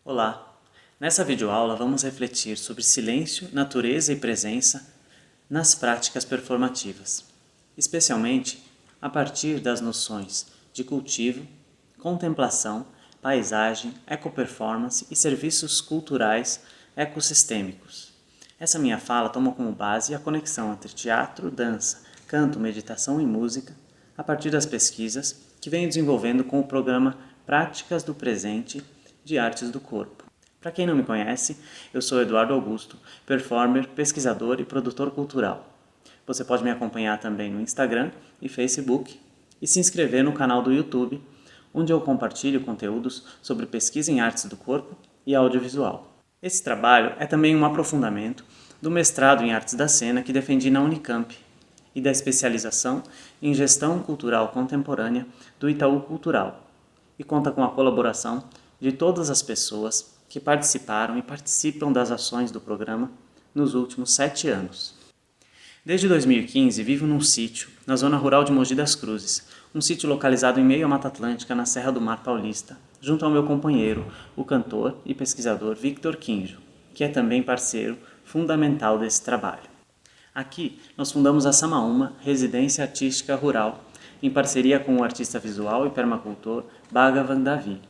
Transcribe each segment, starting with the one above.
Olá! Nessa videoaula vamos refletir sobre silêncio, natureza e presença nas práticas performativas, especialmente a partir das noções de cultivo, contemplação, paisagem, ecoperformance e serviços culturais ecossistêmicos. Essa minha fala toma como base a conexão entre teatro, dança, canto, meditação e música a partir das pesquisas que venho desenvolvendo com o programa Práticas do Presente de Artes do Corpo. Para quem não me conhece, eu sou Eduardo Augusto, performer, pesquisador e produtor cultural. Você pode me acompanhar também no Instagram e Facebook e se inscrever no canal do YouTube, onde eu compartilho conteúdos sobre pesquisa em artes do corpo e audiovisual. Esse trabalho é também um aprofundamento do mestrado em artes da cena que defendi na Unicamp e da especialização em gestão cultural contemporânea do Itaú Cultural, e conta com a colaboração de todas as pessoas que participaram e participam das ações do programa nos últimos 7 anos. Desde 2015 vivo num sítio, na zona rural de Mogi das Cruzes, um sítio localizado em meio à Mata Atlântica, na Serra do Mar Paulista, junto ao meu companheiro, o cantor e pesquisador Victor Quinjo, que é também parceiro fundamental desse trabalho. Aqui nós fundamos a Samaúma, residência artística rural, em parceria com o artista visual e permacultor Bhagavan Davi.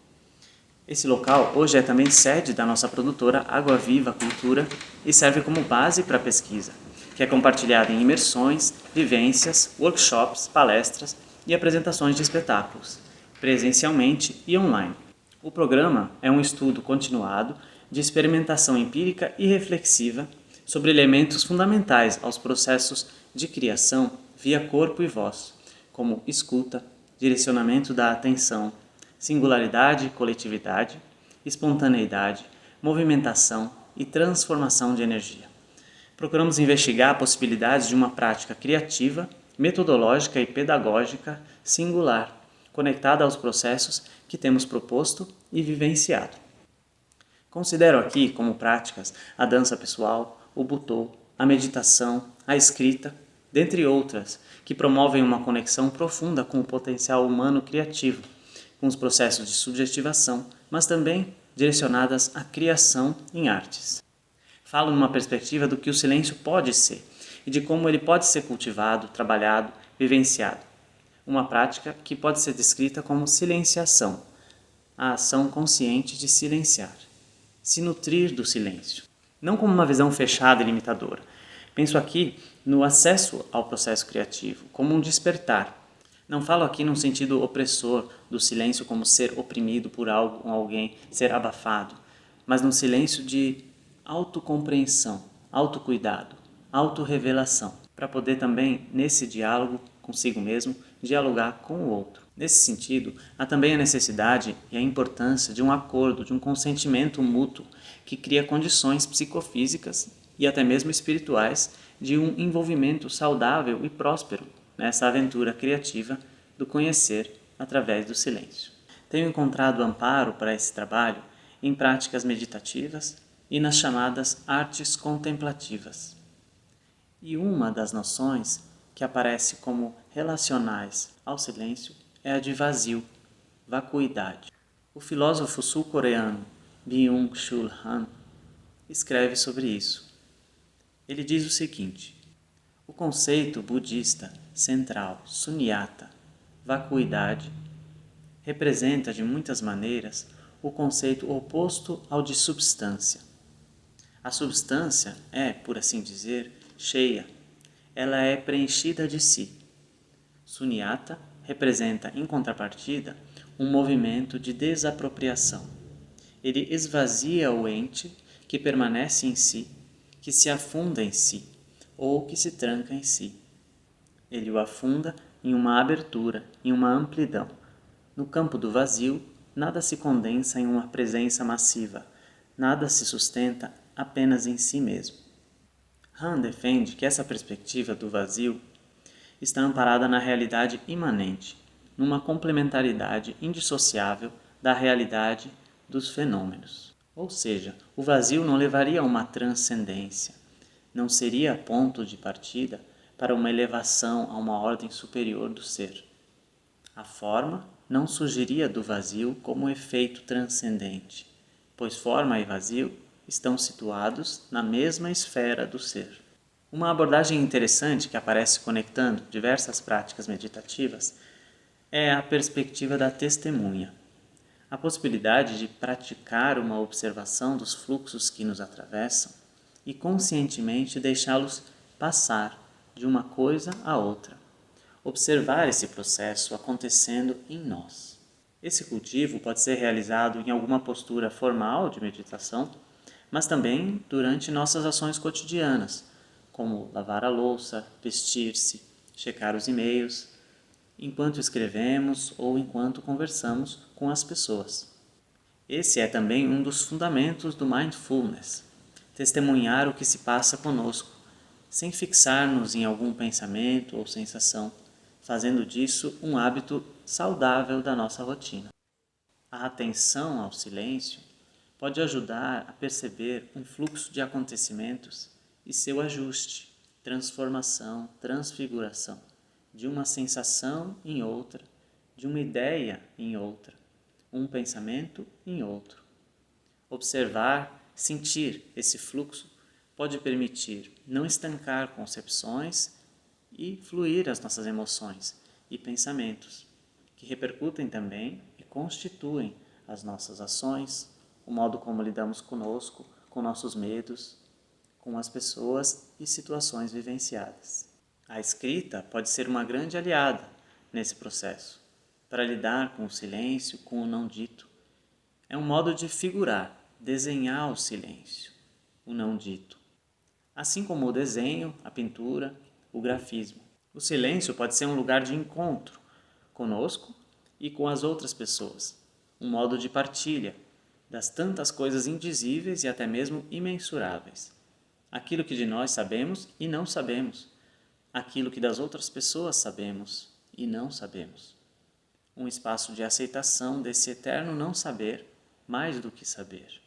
Esse local hoje é também sede da nossa produtora Água Viva Cultura e serve como base para a pesquisa, que é compartilhada em imersões, vivências, workshops, palestras e apresentações de espetáculos, presencialmente e online. O programa é um estudo continuado de experimentação empírica e reflexiva sobre elementos fundamentais aos processos de criação via corpo e voz, como escuta, direcionamento da atenção, singularidade e coletividade, espontaneidade, movimentação e transformação de energia. Procuramos investigar possibilidades de uma prática criativa, metodológica e pedagógica singular, conectada aos processos que temos proposto e vivenciado. Considero aqui como práticas a dança pessoal, o butô, a meditação, a escrita, dentre outras, que promovem uma conexão profunda com o potencial humano criativo, com os processos de subjetivação, mas também direcionadas à criação em artes. Falo numa perspectiva do que o silêncio pode ser e de como ele pode ser cultivado, trabalhado, vivenciado. Uma prática que pode ser descrita como silenciação, a ação consciente de silenciar, se nutrir do silêncio. Não como uma visão fechada e limitadora. Penso aqui no acesso ao processo criativo, como um despertar. Não falo aqui num sentido opressor do silêncio como ser oprimido por algo ou alguém, ser abafado, mas num silêncio de autocompreensão, autocuidado, autorrevelação, para poder também, nesse diálogo consigo mesmo, dialogar com o outro. Nesse sentido, há também a necessidade e a importância de um acordo, de um consentimento mútuo que cria condições psicofísicas e até mesmo espirituais de um envolvimento saudável e próspero nessa aventura criativa do conhecer através do silêncio. Tenho encontrado amparo para esse trabalho em práticas meditativas e nas chamadas artes contemplativas. E uma das noções que aparece como relacionais ao silêncio é a de vazio, vacuidade. O filósofo sul-coreano Byung-Chul Han escreve sobre isso. Ele diz o seguinte: o conceito budista central, sunyata, vacuidade, representa de muitas maneiras o conceito oposto ao de substância. A substância é, por assim dizer, cheia. Ela é preenchida de si. Sunyata representa, em contrapartida, um movimento de desapropriação. Ele esvazia o ente que permanece em si, que se afunda em si, ou que se tranca em si. Ele o afunda em uma abertura, em uma amplidão. No campo do vazio, nada se condensa em uma presença massiva, nada se sustenta apenas em si mesmo. Han defende que essa perspectiva do vazio está amparada na realidade imanente, numa complementaridade indissociável da realidade dos fenômenos. Ou seja, o vazio não levaria a uma transcendência, não seria ponto de partida para uma elevação a uma ordem superior do ser. A forma não surgiria do vazio como efeito transcendente, pois forma e vazio estão situados na mesma esfera do ser. Uma abordagem interessante que aparece conectando diversas práticas meditativas é a perspectiva da testemunha. A possibilidade de praticar uma observação dos fluxos que nos atravessam e conscientemente deixá-los passar de uma coisa a outra. Observar esse processo acontecendo em nós. Esse cultivo pode ser realizado em alguma postura formal de meditação, mas também durante nossas ações cotidianas, como lavar a louça, vestir-se, checar os e-mails, enquanto escrevemos ou enquanto conversamos com as pessoas. Esse é também um dos fundamentos do mindfulness, testemunhar o que se passa conosco, sem fixar-nos em algum pensamento ou sensação, fazendo disso um hábito saudável da nossa rotina. A atenção ao silêncio pode ajudar a perceber um fluxo de acontecimentos e seu ajuste, transformação, transfiguração, de uma sensação em outra, de uma ideia em outra, um pensamento em outro. Observar, sentir esse fluxo pode permitir não estancar concepções e fluir as nossas emoções e pensamentos, que repercutem também e constituem as nossas ações, o modo como lidamos conosco, com nossos medos, com as pessoas e situações vivenciadas. A escrita pode ser uma grande aliada nesse processo, para lidar com o silêncio, com o não dito. É um modo de figurar, desenhar o silêncio, o não dito. Assim como o desenho, a pintura, o grafismo. O silêncio pode ser um lugar de encontro conosco e com as outras pessoas, um modo de partilha das tantas coisas indizíveis e até mesmo imensuráveis. Aquilo que de nós sabemos e não sabemos, aquilo que das outras pessoas sabemos e não sabemos. Um espaço de aceitação desse eterno não saber mais do que saber.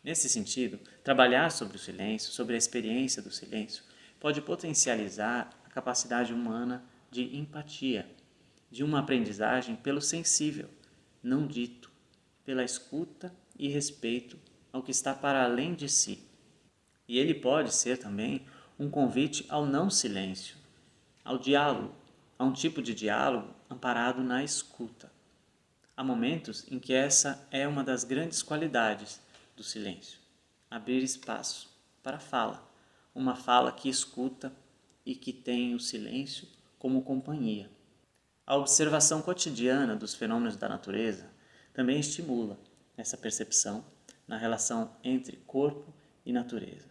Nesse sentido, trabalhar sobre o silêncio, sobre a experiência do silêncio, pode potencializar a capacidade humana de empatia, de uma aprendizagem pelo sensível, não dito, pela escuta e respeito ao que está para além de si. E ele pode ser também um convite ao não silêncio, ao diálogo, a um tipo de diálogo amparado na escuta. Há momentos em que essa é uma das grandes qualidades do silêncio, abrir espaço para a fala, uma fala que escuta e que tem o silêncio como companhia. A observação cotidiana dos fenômenos da natureza também estimula essa percepção na relação entre corpo e natureza.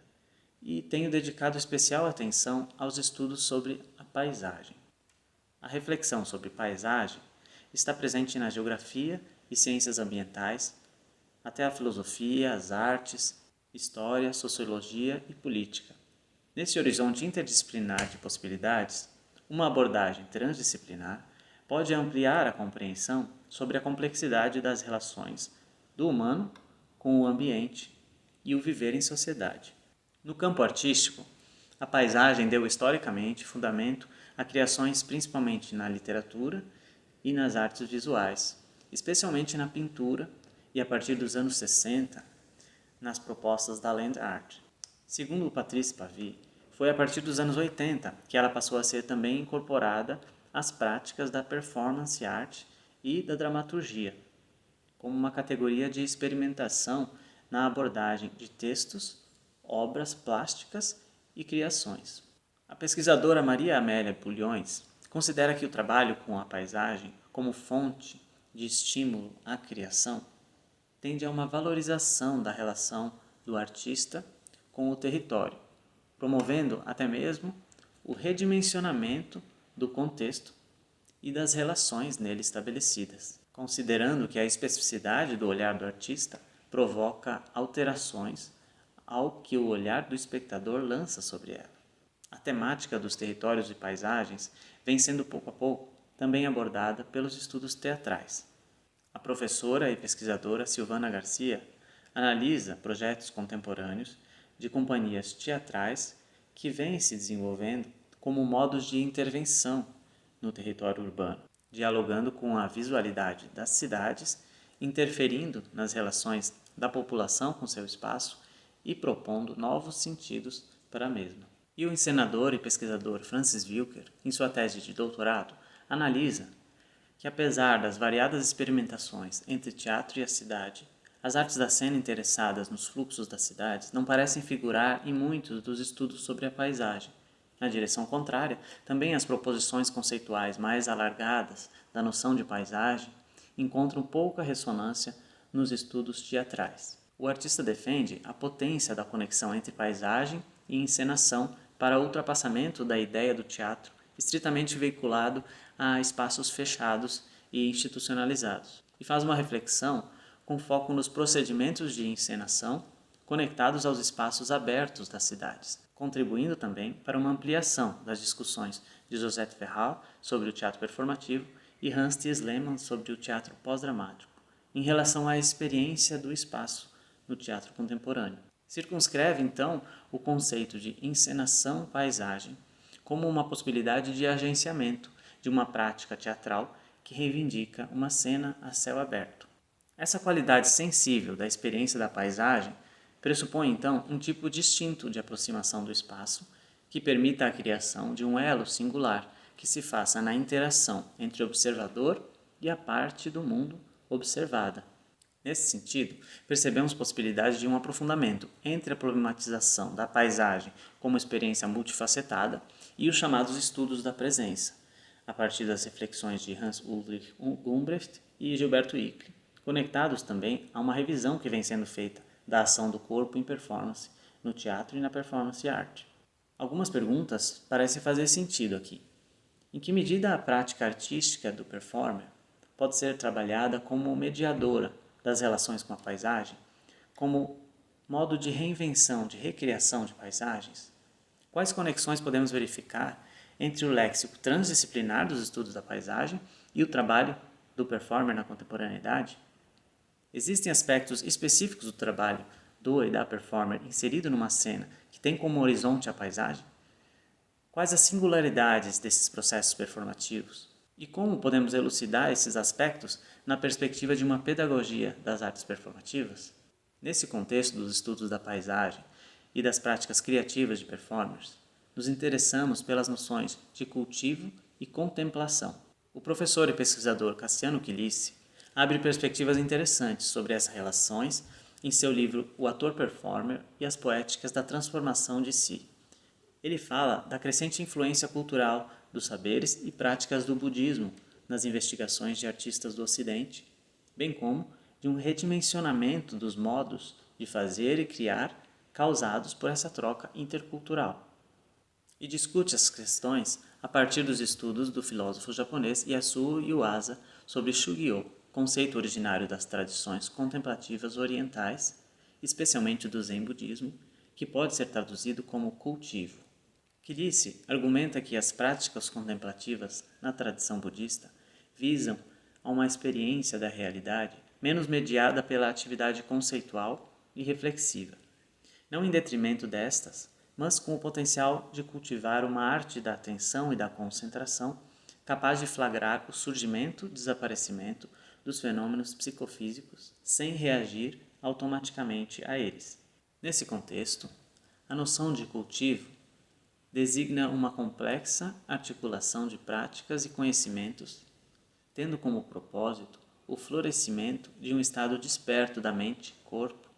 E tenho dedicado especial atenção aos estudos sobre a paisagem. A reflexão sobre paisagem está presente na geografia e ciências ambientais, até a filosofia, as artes, história, sociologia e política. Nesse horizonte interdisciplinar de possibilidades, uma abordagem transdisciplinar pode ampliar a compreensão sobre a complexidade das relações do humano com o ambiente e o viver em sociedade. No campo artístico, a paisagem deu historicamente fundamento a criações principalmente na literatura e nas artes visuais, especialmente na pintura e a partir dos anos 60, nas propostas da Land Art. Segundo Patrice Pavie, foi a partir dos anos 80 que ela passou a ser também incorporada às práticas da performance art e da dramaturgia, como uma categoria de experimentação na abordagem de textos, obras plásticas e criações. A pesquisadora Maria Amélia Bulhões considera que o trabalho com a paisagem como fonte de estímulo à criação tende a uma valorização da relação do artista com o território, promovendo até mesmo o redimensionamento do contexto e das relações nele estabelecidas, considerando que a especificidade do olhar do artista provoca alterações ao que o olhar do espectador lança sobre ela. A temática dos territórios e paisagens vem sendo pouco a pouco também abordada pelos estudos teatrais. A professora e pesquisadora Silvana Garcia analisa projetos contemporâneos de companhias teatrais que vêm se desenvolvendo como modos de intervenção no território urbano, dialogando com a visualidade das cidades, interferindo nas relações da população com seu espaço e propondo novos sentidos para a mesma. E o encenador e pesquisador Francis Wilker, em sua tese de doutorado, analisa que, apesar das variadas experimentações entre teatro e a cidade, as artes da cena interessadas nos fluxos das cidades não parecem figurar em muitos dos estudos sobre a paisagem. Na direção contrária, também as proposições conceituais mais alargadas da noção de paisagem encontram pouca ressonância nos estudos teatrais. O artista defende a potência da conexão entre paisagem e encenação para o ultrapassamento da ideia do teatro estritamente veiculado a espaços fechados e institucionalizados, e faz uma reflexão com foco nos procedimentos de encenação conectados aos espaços abertos das cidades, contribuindo também para uma ampliação das discussões de Josette Ferral sobre o teatro performativo e Hans Thies Lehmann sobre o teatro pós-dramático, em relação à experiência do espaço no teatro contemporâneo. Circunscreve, então, o conceito de encenação-paisagem como uma possibilidade de agenciamento de uma prática teatral que reivindica uma cena a céu aberto. Essa qualidade sensível da experiência da paisagem pressupõe, então, um tipo distinto de aproximação do espaço que permita a criação de um elo singular que se faça na interação entre o observador e a parte do mundo observada. Nesse sentido, percebemos possibilidade de um aprofundamento entre a problematização da paisagem como experiência multifacetada e os chamados estudos da presença, a partir das reflexões de Hans Ulrich Gumbreft e Gilberto Ickley, conectados também a uma revisão que vem sendo feita da ação do corpo em performance, no teatro e na performance art. Algumas perguntas parecem fazer sentido aqui. Em que medida a prática artística do performer pode ser trabalhada como mediadora das relações com a paisagem, como modo de reinvenção, de recriação de paisagens? Quais conexões podemos verificar entre o léxico transdisciplinar dos estudos da paisagem e o trabalho do performer na contemporaneidade? Existem aspectos específicos do trabalho do e da performer inserido numa cena que tem como horizonte a paisagem? Quais as singularidades desses processos performativos? E como podemos elucidar esses aspectos na perspectiva de uma pedagogia das artes performativas? Nesse contexto dos estudos da paisagem e das práticas criativas de performers, nos interessamos pelas noções de cultivo e contemplação. O professor e pesquisador Cassiano Quilice abre perspectivas interessantes sobre essas relações em seu livro O Ator-Performer e as Poéticas da Transformação de Si. Ele fala da crescente influência cultural dos saberes e práticas do budismo nas investigações de artistas do Ocidente, bem como de um redimensionamento dos modos de fazer e criar causados por essa troca intercultural. E discute as questões a partir dos estudos do filósofo japonês Yasuo Yuasa sobre Shugyo, conceito originário das tradições contemplativas orientais, especialmente do Zen budismo, que pode ser traduzido como cultivo. Quilice argumenta que as práticas contemplativas na tradição budista visam a uma experiência da realidade menos mediada pela atividade conceitual e reflexiva, não em detrimento destas, mas com o potencial de cultivar uma arte da atenção e da concentração capaz de flagrar o surgimento e desaparecimento dos fenômenos psicofísicos sem reagir automaticamente a eles. Nesse contexto, a noção de cultivo designa uma complexa articulação de práticas e conhecimentos, tendo como propósito o florescimento de um estado desperto da mente, corpo,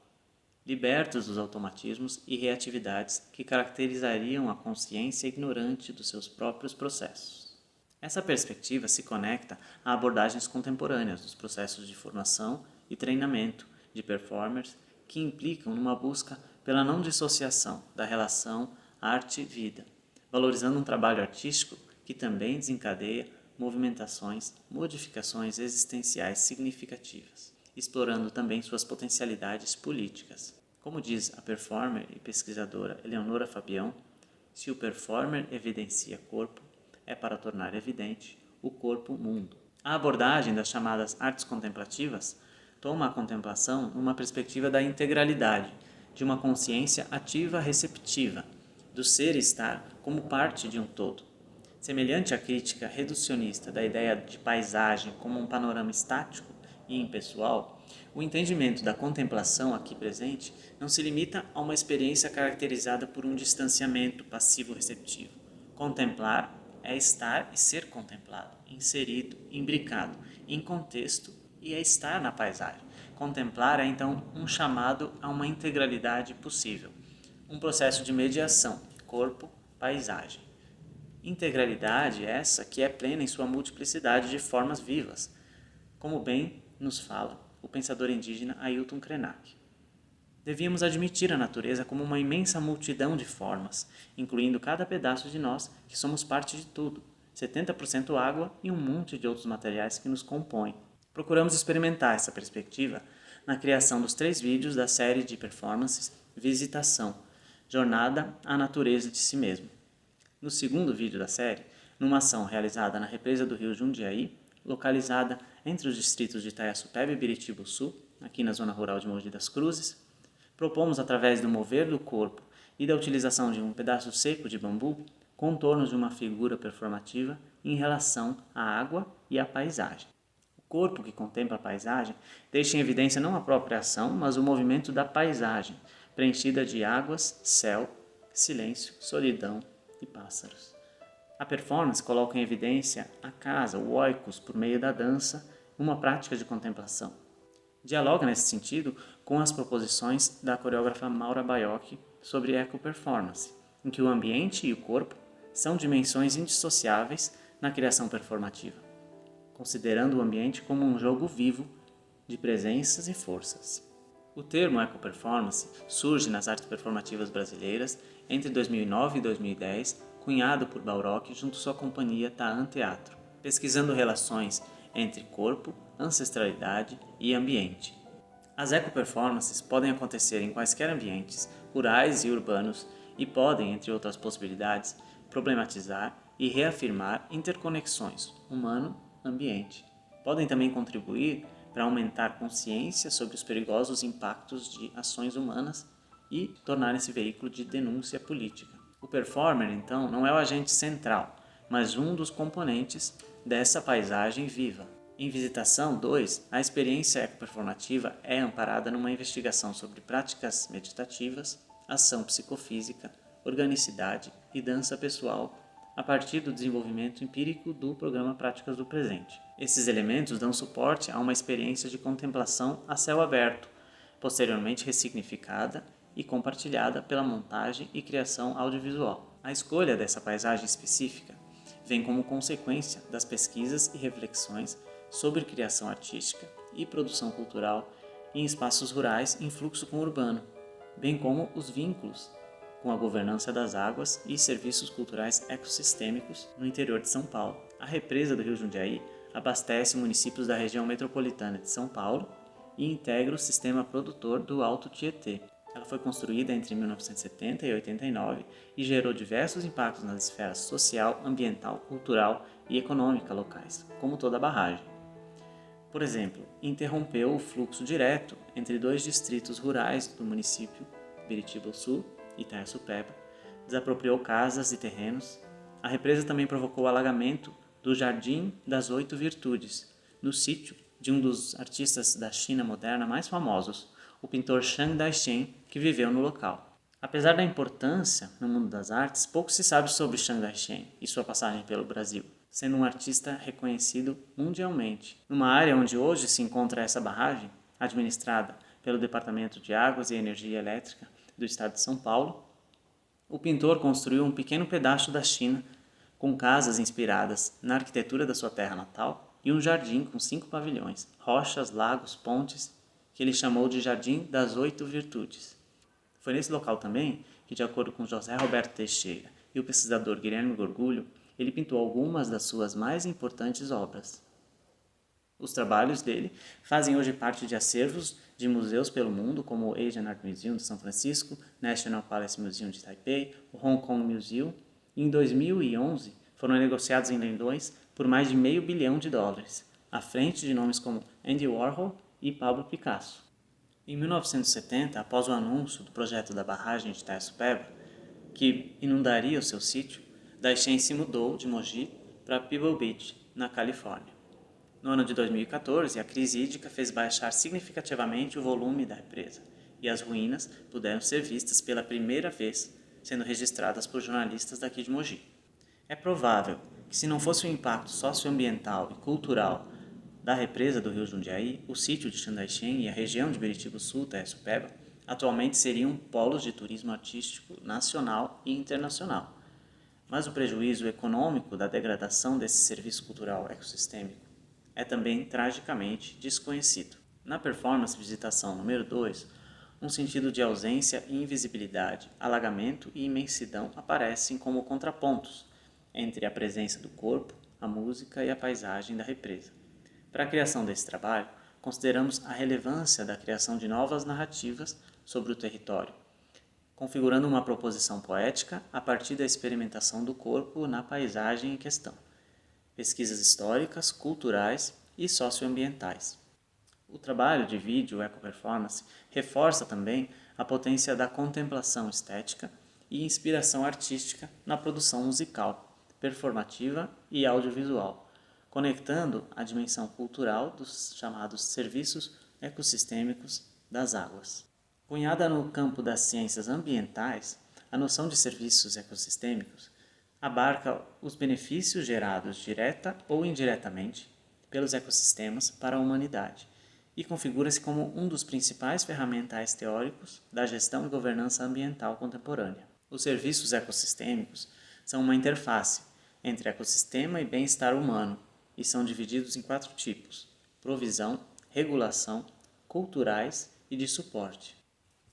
libertos dos automatismos e reatividades que caracterizariam a consciência ignorante dos seus próprios processos. Essa perspectiva se conecta a abordagens contemporâneas dos processos de formação e treinamento de performers que implicam numa busca pela não dissociação da relação arte-vida, valorizando um trabalho artístico que também desencadeia movimentações, modificações existenciais significativas, explorando também suas potencialidades políticas. Como diz a performer e pesquisadora Eleonora Fabião, se o performer evidencia corpo, é para tornar evidente o corpo-mundo. A abordagem das chamadas artes contemplativas toma a contemplação numa perspectiva da integralidade, de uma consciência ativa receptiva, do ser e estar como parte de um todo. Semelhante à crítica reducionista da ideia de paisagem como um panorama estático e impessoal, O entendimento da contemplação aqui presente não se limita a uma experiência caracterizada por um distanciamento passivo-receptivo. Contemplar é estar e ser contemplado, inserido, imbricado, em contexto e é estar na paisagem. Contemplar é então um chamado a uma integralidade possível, um processo de mediação, corpo-paisagem. Integralidade essa que é plena em sua multiplicidade de formas vivas, como bem nos fala o pensador indígena Ailton Krenak. Devíamos admitir a natureza como uma imensa multidão de formas, incluindo cada pedaço de nós que somos parte de tudo, 70% água e um monte de outros materiais que nos compõem. Procuramos experimentar essa perspectiva na criação dos 3 vídeos da série de performances Visitação, Jornada à Natureza de Si Mesmo. No segundo vídeo da série, numa ação realizada na represa do rio Jundiaí, localizada entre os distritos de Itaiaçupeba e Biritibuçu, aqui na zona rural de Mogi das Cruzes, propomos, através do mover do corpo e da utilização de um pedaço seco de bambu, contornos de uma figura performativa em relação à água e à paisagem. O corpo que contempla a paisagem deixa em evidência não a própria ação, mas o movimento da paisagem, preenchida de águas, céu, silêncio, solidão e pássaros. A performance coloca em evidência a casa, o oikos, por meio da dança, uma prática de contemplação. Dialoga nesse sentido com as proposições da coreógrafa Maura Baiocchi sobre eco-performance, em que o ambiente e o corpo são dimensões indissociáveis na criação performativa, considerando o ambiente como um jogo vivo de presenças e forças. O termo eco-performance surge nas artes performativas brasileiras entre 2009 e 2010, cunhado por Bauroch junto à sua companhia Taan Teatro, pesquisando relações entre corpo, ancestralidade e ambiente. As eco-performances podem acontecer em quaisquer ambientes, rurais e urbanos, e podem, entre outras possibilidades, problematizar e reafirmar interconexões humano-ambiente. Podem também contribuir para aumentar consciência sobre os perigosos impactos de ações humanas e tornar esse veículo de denúncia política. O performer, então, não é o agente central, mas um dos componentes dessa paisagem viva. Em Visitação 2, a experiência ecoperformativa é amparada numa investigação sobre práticas meditativas, ação psicofísica, organicidade e dança pessoal, a partir do desenvolvimento empírico do programa Práticas do Presente. Esses elementos dão suporte a uma experiência de contemplação a céu aberto, posteriormente ressignificada e compartilhada pela montagem e criação audiovisual. A escolha dessa paisagem específica vem como consequência das pesquisas e reflexões sobre criação artística e produção cultural em espaços rurais em fluxo com o urbano, bem como os vínculos com a governança das águas e serviços culturais ecossistêmicos no interior de São Paulo. A represa do Rio Jundiaí abastece municípios da região metropolitana de São Paulo e integra o sistema produtor do Alto Tietê. Ela foi construída entre 1970 e 89 e gerou diversos impactos nas esferas social, ambiental, cultural e econômica locais, como toda a barragem. Por exemplo, interrompeu o fluxo direto entre 2 distritos rurais do município, Biritibuçu e Itaiaçupeba, desapropriou casas e terrenos. A represa também provocou o alagamento do Jardim das 8 Virtudes, no sítio de um dos artistas da China moderna mais famosos, o pintor Chiang Dai-shen, que viveu no local. Apesar da importância no mundo das artes, pouco se sabe sobre Chiang Dai-shen e sua passagem pelo Brasil, sendo um artista reconhecido mundialmente. Numa área onde hoje se encontra essa barragem, administrada pelo Departamento de Águas e Energia Elétrica do Estado de São Paulo, o pintor construiu um pequeno pedaço da China com casas inspiradas na arquitetura da sua terra natal e um jardim com 5 pavilhões, rochas, lagos, pontes, que ele chamou de Jardim das 8 Virtudes. Foi nesse local também que, de acordo com José Roberto Teixeira e o pesquisador Guilherme Gorgulho, ele pintou algumas das suas mais importantes obras. Os trabalhos dele fazem hoje parte de acervos de museus pelo mundo, como o Asian Art Museum de São Francisco, National Palace Museum de Taipei, o Hong Kong Museum, e em 2011 foram negociados em leilões por mais de $500 milhão, à frente de nomes como Andy Warhol e Pablo Picasso. Em 1970, após o anúncio do projeto da barragem de Itaiaçupeba, que inundaria o seu sítio, Dai-shen se mudou de Mogi para Pebble Beach, na Califórnia. No ano de 2014, a crise hídrica fez baixar significativamente o volume da represa, e as ruínas puderam ser vistas pela primeira vez, sendo registradas por jornalistas daqui de Mogi. É provável que, se não fosse o impacto socioambiental e cultural da represa do rio Jundiaí, o sítio de Xandaixen e a região de Biritibu-Sul, Taeçupeba, atualmente seriam polos de turismo artístico nacional e internacional. Mas o prejuízo econômico da degradação desse serviço cultural ecossistêmico é também tragicamente desconhecido. Na performance Visitação número 2, um sentido de ausência e invisibilidade, alagamento e imensidão aparecem como contrapontos entre a presença do corpo, a música e a paisagem da represa. Para a criação desse trabalho, consideramos a relevância da criação de novas narrativas sobre o território, configurando uma proposição poética a partir da experimentação do corpo na paisagem em questão, pesquisas históricas, culturais e socioambientais. O trabalho de vídeo eco-performance reforça também a potência da contemplação estética e inspiração artística na produção musical, performativa e audiovisual, conectando a dimensão cultural dos chamados serviços ecossistêmicos das águas. Cunhada no campo das ciências ambientais, a noção de serviços ecossistêmicos abarca os benefícios gerados direta ou indiretamente pelos ecossistemas para a humanidade e configura-se como um dos principais ferramentais teóricos da gestão e governança ambiental contemporânea. Os serviços ecossistêmicos são uma interface entre ecossistema e bem-estar humano e são divididos em 4 tipos: provisão, regulação, culturais e de suporte.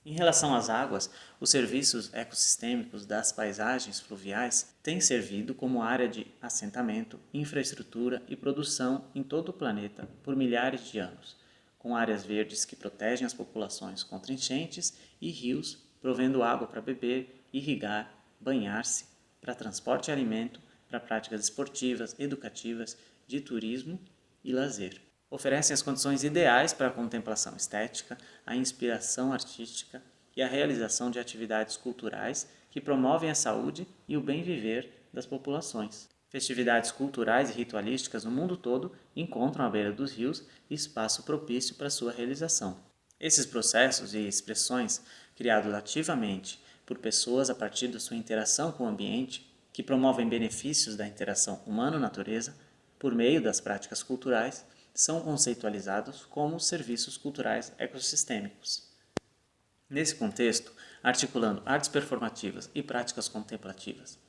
Em relação às águas, os serviços ecossistêmicos das paisagens fluviais têm servido como área de assentamento, infraestrutura e produção em todo o planeta por milhares de anos, com áreas verdes que protegem as populações contra enchentes e rios, provendo água para beber, irrigar, banhar-se, para transporte e alimento, para práticas esportivas, educativas, de turismo e lazer. Oferecem as condições ideais para a contemplação estética, a inspiração artística e a realização de atividades culturais que promovem a saúde e o bem viver das populações. Festividades culturais e ritualísticas no mundo todo encontram à beira dos rios espaço propício para sua realização. Esses processos e expressões, criados ativamente por pessoas a partir da sua interação com o ambiente, que promovem benefícios da interação humano-natureza, por meio das práticas culturais, são conceitualizados como serviços culturais ecossistêmicos. Nesse contexto, articulando artes performativas e práticas contemplativas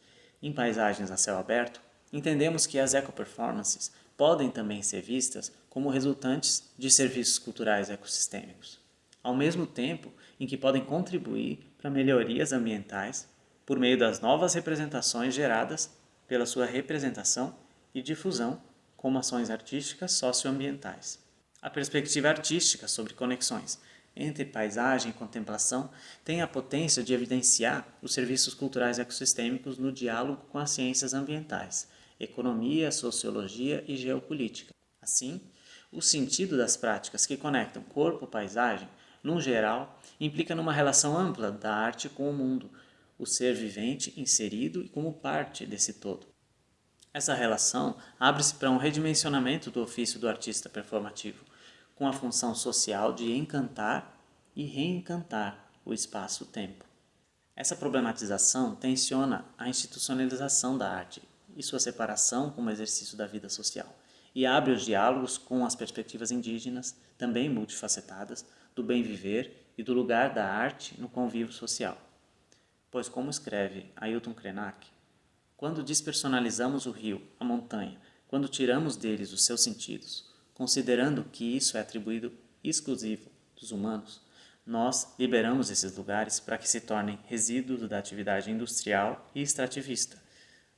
em paisagens a céu aberto, entendemos que as ecoperformances podem também ser vistas como resultantes de serviços culturais ecossistêmicos, ao mesmo tempo em que podem contribuir para melhorias ambientais por meio das novas representações geradas pela sua representação e difusão como ações artísticas socioambientais. A perspectiva artística sobre conexões entre paisagem e contemplação tem a potência de evidenciar os serviços culturais ecossistêmicos no diálogo com as ciências ambientais, economia, sociologia e geopolítica. Assim, o sentido das práticas que conectam corpo-paisagem, num geral, implica numa relação ampla da arte com o mundo, o ser vivente inserido e como parte desse todo. Essa relação abre-se para um redimensionamento do ofício do artista performativo, com a função social de encantar e reencantar o espaço-tempo. Essa problematização tensiona a institucionalização da arte e sua separação como exercício da vida social, e abre os diálogos com as perspectivas indígenas, também multifacetadas, do bem viver e do lugar da arte no convívio social. Pois, como escreve Ailton Krenak, quando despersonalizamos o rio, a montanha, quando tiramos deles os seus sentidos, considerando que isso é atribuído exclusivo dos humanos, nós liberamos esses lugares para que se tornem resíduos da atividade industrial e extrativista,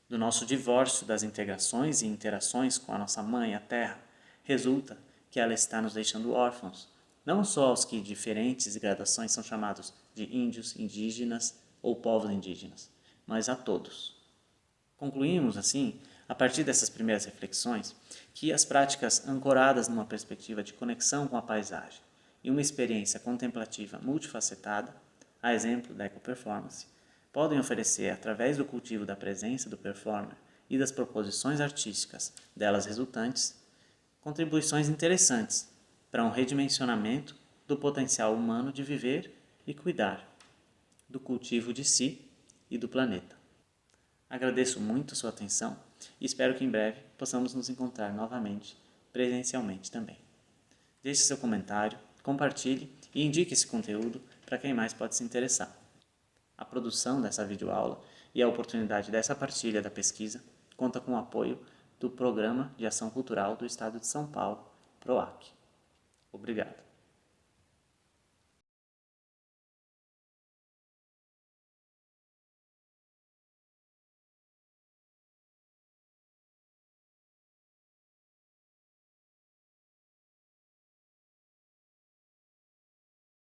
do nosso divórcio das integrações e interações com a nossa mãe, a terra. Resulta que ela está nos deixando órfãos, não só aos que, diferentes gradações, são chamados de índios, indígenas ou povos indígenas, mas a todos. Concluímos, assim, a partir dessas primeiras reflexões, que as práticas ancoradas numa perspectiva de conexão com a paisagem e uma experiência contemplativa multifacetada, a exemplo da ecoperformance, podem oferecer, através do cultivo da presença do performer e das proposições artísticas delas resultantes, contribuições interessantes para um redimensionamento do potencial humano de viver e cuidar do cultivo de si e do planeta. Agradeço muito sua atenção e espero que em breve possamos nos encontrar novamente, presencialmente também. Deixe seu comentário, compartilhe e indique esse conteúdo para quem mais pode se interessar. A produção dessa videoaula e a oportunidade dessa partilha da pesquisa conta com o apoio do Programa de Ação Cultural do Estado de São Paulo, PROAC. Obrigado.